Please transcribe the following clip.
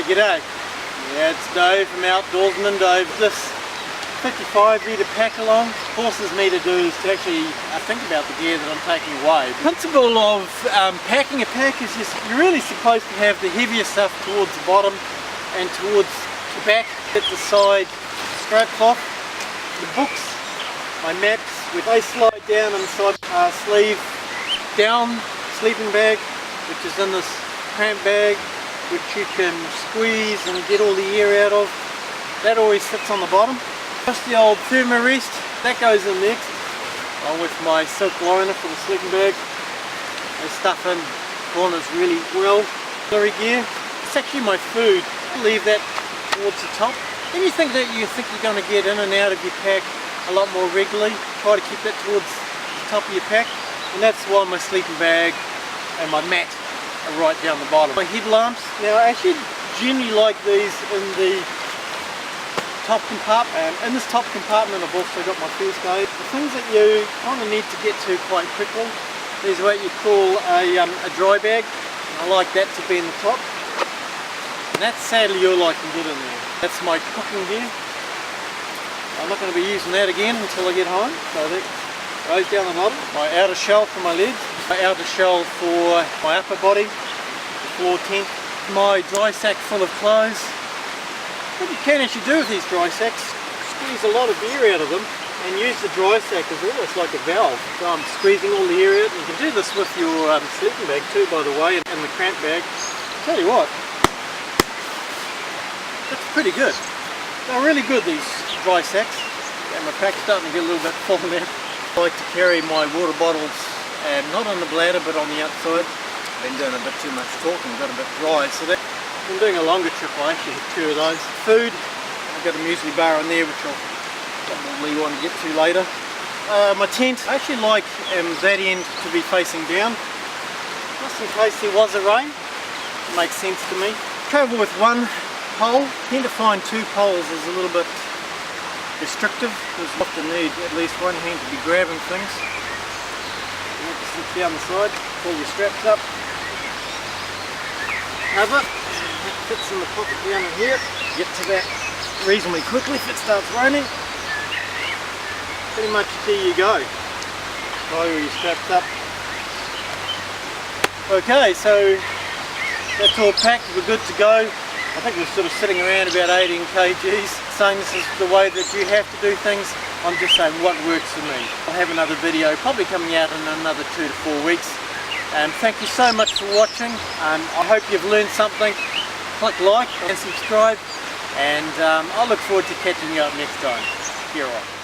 G'day. Yeah, it's Dave from Outdoorsman Dave. This 55 litre pack along forces me to do is to actually think about the gear that I'm taking away. The principle of packing a pack is you're really supposed to have the heavier stuff towards the bottom and towards the back. At the side straps off, the books, my maps, they slide down inside sleeve down sleeping bag, which is in this cramp bag, which you can squeeze and get all the air out of. That always sits on the bottom. Just the old thermo rest, that goes in next, along with my silk liner for the sleeping bag. They stuff in corners really well. Auxiliary gear, it's actually my food. I leave that towards the top. Anything that you think you're going to get in and out of your pack a lot more regularly, try to keep that towards the top of your pack. And that's why my sleeping bag and my mat are right down the bottom. My headlamps, now I actually generally like these in the top compartment. In this top compartment I've also got my first aid. The things that you kind of need to get to quite quickly, there's what you call a dry bag. I like that to be in the top. And that's sadly all I can get in there. That's my cooking gear. I'm not going to be using that again until I get home. So that goes down the bottom. My outer shell for my legs. My outer shell for my upper body. The floor tent. My dry sack full of clothes. What you can actually do with these dry sacks, squeeze a lot of air out of them and use the dry sack as almost like a valve. So I'm squeezing all the air out. You can do this with your sleeping bag too, by the way, and the cramp bag. Tell you what, that's pretty good. They're really good, these dry sacks. And my pack's starting to get a little bit full now. I like to carry my water bottles, not on the bladder but on the outside. I've been doing a bit too much talking, got a bit dry, so that I'm doing a longer trip. I actually have 2 of those. Food, I've got a muesli bar in there which I'll probably want to get to later. My tent, I actually like that end to be facing down, just in case there was a rain. It makes sense to me. Travel with one pole. I tend to find 2 poles is a little bit restrictive because you often need at least one hand to be grabbing things. You have to slip down the side, pull your straps up, cover. Fits in the pocket down in here. Get to that reasonably quickly if it starts raining. Pretty much there you go. Tie all your straps up. Okay, so that's all packed, we're good to go. I think we're sort of sitting around about 18 kgs. Saying this is the way that you have to do things, I'm just saying what works for me. I'll have another video probably coming out in another 2 to 4 weeks. Thank you so much for watching. I hope you've learned something. Click like and subscribe, and I look forward to catching you up next time. Here on.